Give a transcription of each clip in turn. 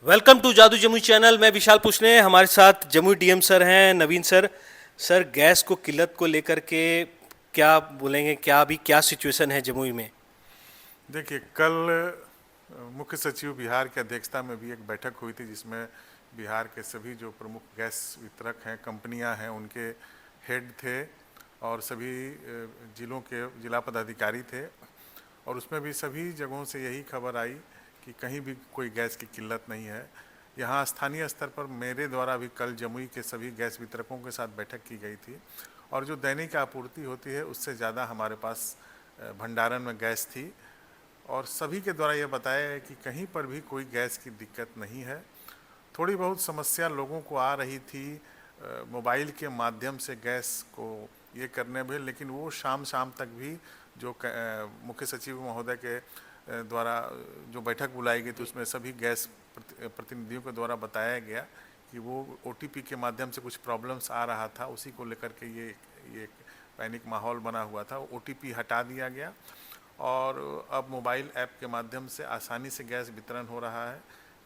Welcome to जादू Jamui channel. मैं विशाल पूछने, हमारे साथ जमुई डीएम सर हैं नवीन सर। सर, गैस को किल्लत को लेकर के क्या बोलेंगे, क्या अभी क्या सिचुएशन है जमुई में? देखिए, कल मुख्य सचिव बिहार की अध्यक्षता में भी एक बैठक हुई थी जिसमें बिहार के सभी जो प्रमुख गैस वितरक हैं, कंपनियां हैं, उनके हेड थे और सभी जिलों के जिला पदाधिकारी थे। और उसमें भी सभी जगहों से यही खबर आई कि कहीं भी कोई गैस की किल्लत नहीं है। यहाँ स्थानीय स्तर पर मेरे द्वारा भी कल जमुई के सभी गैस वितरकों के साथ बैठक की गई थी और जो दैनिक आपूर्ति होती है उससे ज़्यादा हमारे पास भंडारण में गैस थी और सभी के द्वारा ये बताया है कि कहीं पर भी कोई गैस की दिक्कत नहीं है। थोड़ी बहुत समस्या लोगों को आ रही थी मोबाइल के माध्यम से गैस को ये करने में, लेकिन वो शाम शाम तक भी जो मुख्य सचिव महोदय के द्वारा जो बैठक बुलाई गई थी उसमें सभी गैस प्रतिनिधियों के द्वारा बताया गया कि वो ओटीपी के माध्यम से कुछ प्रॉब्लम्स आ रहा था, उसी को लेकर के ये पैनिक माहौल बना हुआ था। ओटीपी हटा दिया गया और अब मोबाइल ऐप के माध्यम से आसानी से गैस वितरण हो रहा है।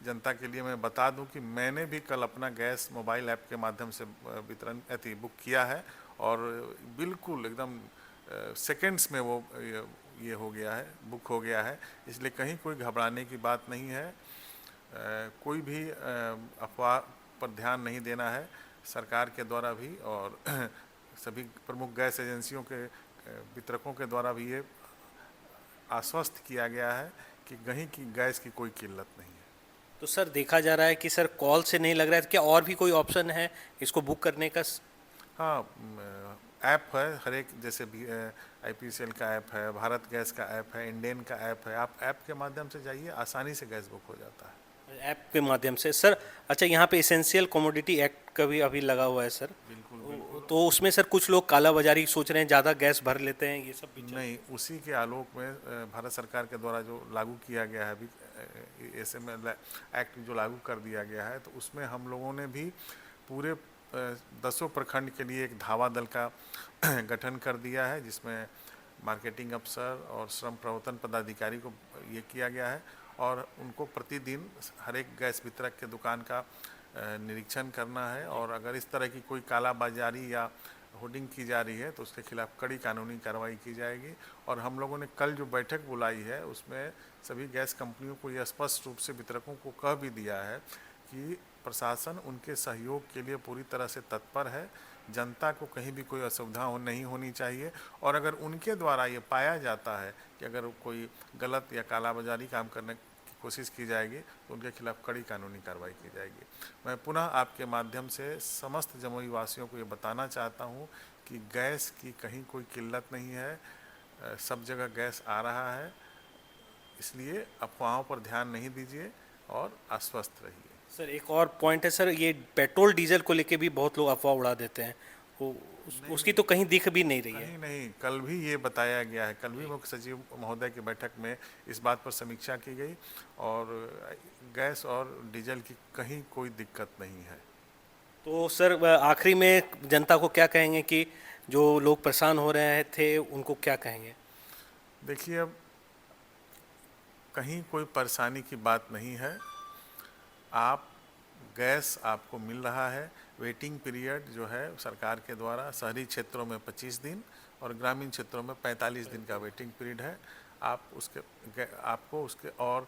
जनता के लिए मैं बता दूं कि मैंने भी कल अपना गैस मोबाइल ऐप के माध्यम से वितरण बुक किया है और बिल्कुल एकदम सेकंड्स में वो ये हो गया है, बुक हो गया है। इसलिए कहीं कोई घबराने की बात नहीं है। कोई भी अफवाह पर ध्यान नहीं देना है। सरकार के द्वारा भी और सभी प्रमुख गैस एजेंसियों के वितरकों के द्वारा भी ये आश्वस्त किया गया है कि कहीं की गैस की कोई किल्लत नहीं है। तो सर, देखा जा रहा है कि सर कॉल से नहीं लग रहा है, तो क्या और भी कोई ऑप्शन है इसको बुक करने का? हाँ, ऐप है हर एक, जैसे आईपीसीएल का ऐप है, भारत गैस का ऐप है, इंडेन का ऐप है। आप ऐप के माध्यम से जाइए, आसानी से गैस बुक हो जाता है। ऐप के माध्यम से सर। अच्छा, यहाँ पे एसेंशियल कमोडिटी एक्ट का भी अभी लगा हुआ है सर। बिल्कुल बिल्कुल। तो उसमें सर कुछ लोग काला बाजारी सोच रहे हैं, ज़्यादा गैस भर लेते हैं, ये सब भी नहीं, उसी के आलोक में भारत सरकार के द्वारा जो लागू किया गया है अभी एसएमएल एक्ट जो लागू कर दिया गया है, तो उसमें हम लोगों ने भी पूरे 10 प्रखंड के लिए एक धावा दल का गठन कर दिया है जिसमें मार्केटिंग अफसर और श्रम प्रवर्तन पदाधिकारी को ये किया गया है और उनको प्रतिदिन हर एक गैस वितरक के दुकान का निरीक्षण करना है और अगर इस तरह की कोई कालाबाजारी या होर्डिंग की जा रही है तो उसके खिलाफ कड़ी कानूनी कार्रवाई की जाएगी। और हम लोगों ने कल जो बैठक बुलाई है उसमें सभी गैस कंपनियों को यह स्पष्ट रूप से वितरकों को कह भी दिया है कि प्रशासन उनके सहयोग के लिए पूरी तरह से तत्पर है। जनता को कहीं भी कोई असुविधा नहीं होनी चाहिए और अगर उनके द्वारा ये पाया जाता है कि अगर कोई गलत या कालाबाजारी काम करने की कोशिश की जाएगी तो उनके खिलाफ कड़ी कानूनी कार्रवाई की जाएगी। मैं पुनः आपके माध्यम से समस्त जमुई वासियों को ये बताना चाहता हूँ कि गैस की कहीं कोई किल्लत नहीं है, सब जगह गैस आ रहा है। इसलिए अफवाहों पर ध्यान नहीं दीजिए और आश्वस्त रहिए। सर, एक और पॉइंट है सर, ये पेट्रोल डीजल को लेके भी बहुत लोग अफवाह उड़ा देते हैं। वो उसकी तो कहीं दिख भी नहीं रही है। नहीं नहीं, कल भी ये बताया गया है, कल भी मुख्य सचिव महोदय की बैठक में इस बात पर समीक्षा की गई और गैस और डीजल की कहीं कोई दिक्कत नहीं है। तो सर, आखिरी में जनता को क्या कहेंगे कि जो लोग परेशान हो रहे थे उनको क्या कहेंगे? देखिए, अब कहीं कोई परेशानी की बात नहीं है। आप गैस आपको मिल रहा है। वेटिंग पीरियड जो है सरकार के द्वारा शहरी क्षेत्रों में 25 दिन और ग्रामीण क्षेत्रों में 45 दिन का वेटिंग पीरियड है। आप आपको उसके और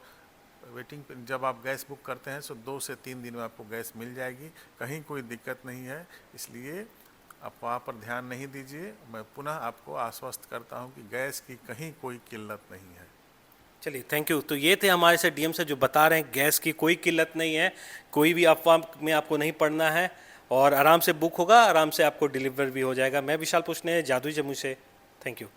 वेटिंग जब आप गैस बुक करते हैं तो 2 से 3 दिन में आपको गैस मिल जाएगी। कहीं कोई दिक्कत नहीं है, इसलिए अफवाह पर ध्यान नहीं दीजिए। मैं पुनः आपको आश्वस्त करता हूं कि गैस की कहीं कोई किल्लत नहीं है। चलिए, थैंक यू। तो ये थे हमारे से डीएम से जो बता रहे हैं गैस की कोई किल्लत नहीं है, कोई भी अफवाह में आपको नहीं पड़ना है और आराम से बुक होगा, आराम से आपको डिलीवर भी हो जाएगा। मैं विशाल पूछने, जादुई जमुई से। Thank you.